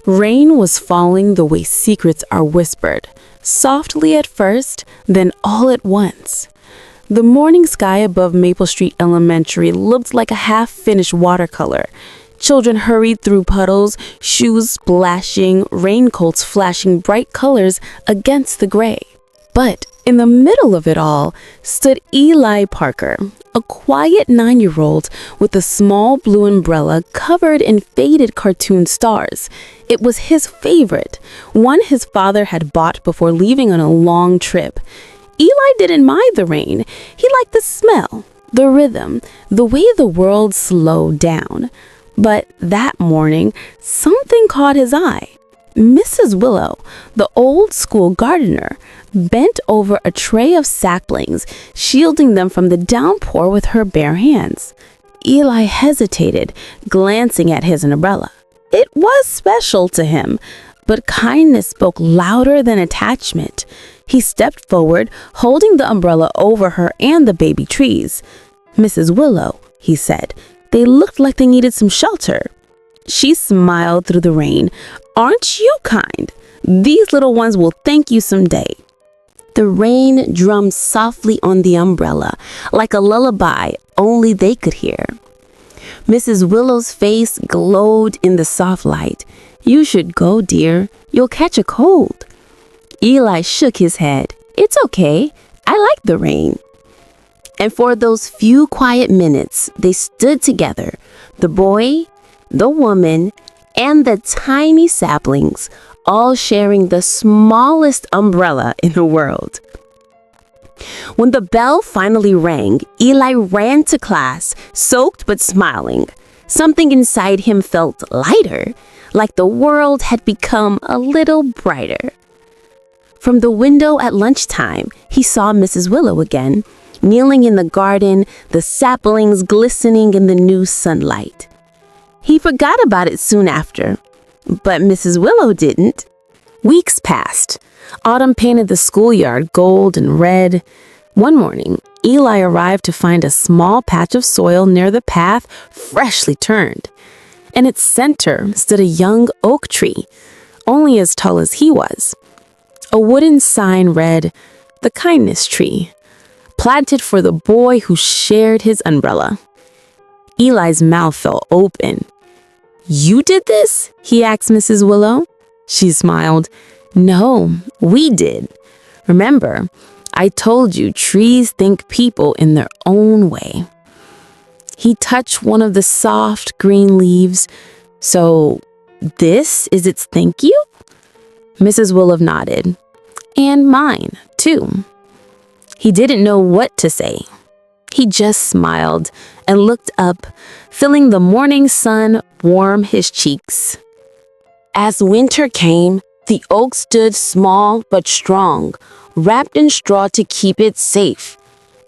Rain was falling the way secrets are whispered, softly at first, then all at once. The morning sky above Maple Street Elementary looked like a half-finished watercolor. Children hurried through puddles, shoes splashing, raincoats flashing bright colors against the gray. But in the middle of it all stood Eli Parker, a quiet 9-year-old with a small blue umbrella covered in faded cartoon stars. It was his favorite, one his father had bought before leaving on a long trip. Eli didn't mind the rain. He liked the smell, the rhythm, the way the world slowed down. But that morning, something caught his eye. Mrs. Willow, the old school gardener, bent over a tray of saplings, shielding them from the downpour with her bare hands. Eli hesitated, glancing at his umbrella. It was special to him, but kindness spoke louder than attachment. He stepped forward, holding the umbrella over her and the baby trees. "Mrs. Willow," he said, "they looked like they needed some shelter." She smiled through the rain. "Aren't you kind? These little ones will thank you someday." The rain drummed softly on the umbrella, like a lullaby only they could hear. Mrs. Willow's face glowed in the soft light. "You should go, dear. You'll catch a cold." Eli shook his head. "It's okay. I like the rain." And for those few quiet minutes, they stood together, the boy, the woman, and the tiny saplings, all sharing the smallest umbrella in the world. When the bell finally rang, Eli ran to class, soaked but smiling. Something inside him felt lighter, like the world had become a little brighter. From the window at lunchtime, he saw Mrs. Willow again, kneeling in the garden, the saplings glistening in the new sunlight. He forgot about it soon after, but Mrs. Willow didn't. Weeks passed. Autumn painted the schoolyard gold and red. One morning, Eli arrived to find a small patch of soil near the path, freshly turned. In its center stood a young oak tree, only as tall as he was. A wooden sign read, "The Kindness Tree," planted for the boy who shared his umbrella. Eli's mouth fell open. "You did this?" he asked Mrs. Willow. She smiled. "No, we did. Remember, I told you trees think people in their own way." He touched one of the soft green leaves. "So this is its thank you?" Mrs. Willow nodded. "And mine, too." He didn't know what to say. He just smiled and looked up, feeling the morning sun warm his cheeks. As winter came, the oak stood small but strong, wrapped in straw to keep it safe.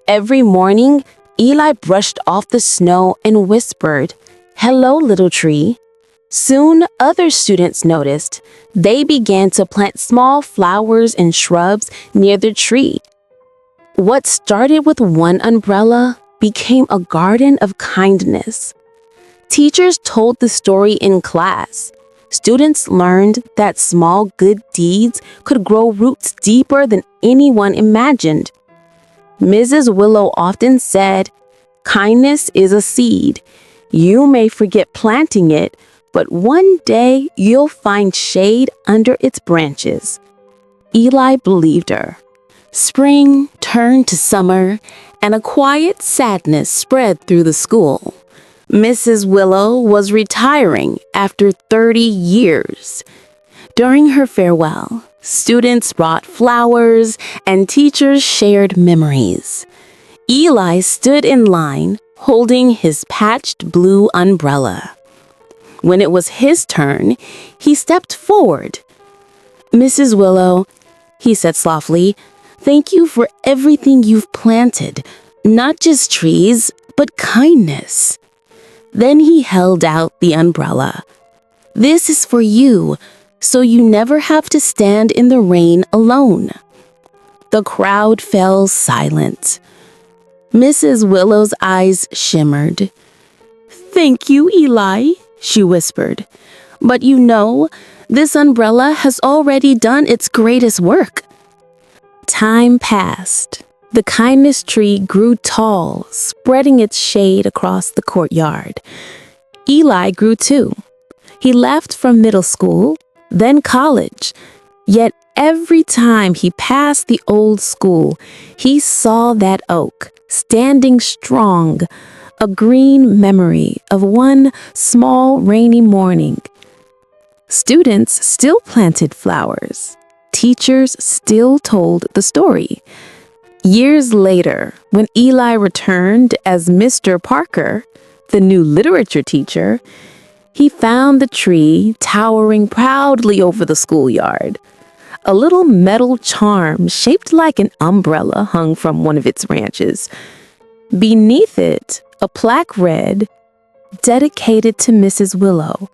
Every morning, Eli brushed off the snow and whispered, "Hello, little tree." Soon, other students noticed. They began to plant small flowers and shrubs near the tree. What started with one umbrella became a garden of kindness. Teachers told the story in class. Students learned that small good deeds could grow roots deeper than anyone imagined. Mrs. Willow often said, "Kindness is a seed. You may forget planting it, but one day you'll find shade under its branches." Eli believed her. Spring turned to summer, and a quiet sadness spread through the school. Mrs. Willow was retiring after 30 years. During her farewell, students brought flowers and teachers shared memories. Eli stood in line, holding his patched blue umbrella. When it was his turn, he stepped forward. "Mrs. Willow," he said softly, "thank you for everything you've planted, not just trees, but kindness." Then he held out the umbrella. "This is for you, so you never have to stand in the rain alone." The crowd fell silent. Mrs. Willow's eyes shimmered. "Thank you, Eli," she whispered. But this umbrella has already done its greatest work. Time passed. The kindness tree grew tall, spreading its shade across the courtyard. Eli grew too. He left from middle school, then college. Yet every time he passed the old school, he saw that oak standing strong, a green memory of one small rainy morning. Students still planted flowers. Teachers still told the story. Years later, when Eli returned as Mr. Parker, the new literature teacher, he found the tree towering proudly over the schoolyard. A little metal charm shaped like an umbrella hung from one of its branches. Beneath it, a plaque read, "Dedicated to Mrs. Willow,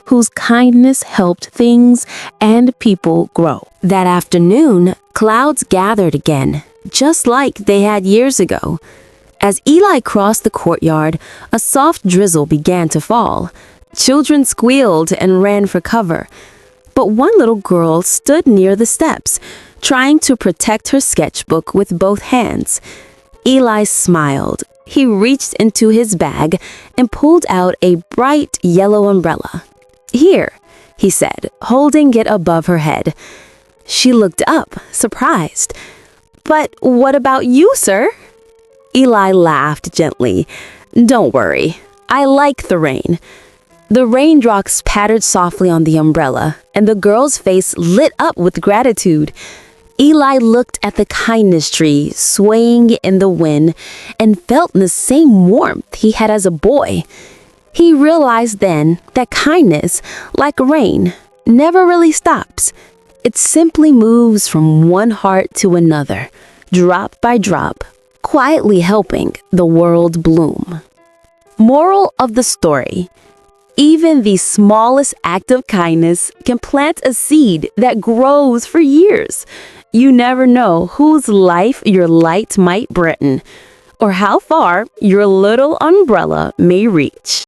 whose kindness helped things and people grow." That afternoon, clouds gathered again, just like they had years ago. As Eli crossed the courtyard, a soft drizzle began to fall. Children squealed and ran for cover. But one little girl stood near the steps, trying to protect her sketchbook with both hands. Eli smiled. He reached into his bag and pulled out a bright yellow umbrella. "Here," he said, holding it above her head. She looked up, surprised. "But what about you, sir?" Eli laughed gently. "Don't worry. I like the rain." The raindrops pattered softly on the umbrella, and the girl's face lit up with gratitude. Eli looked at the kindness tree swaying in the wind and felt the same warmth he had as a boy. He realized then that kindness, like rain, never really stops. It simply moves from one heart to another, drop by drop, quietly helping the world bloom. Moral of the story: even the smallest act of kindness can plant a seed that grows for years. You never know whose life your light might brighten, or how far your little umbrella may reach.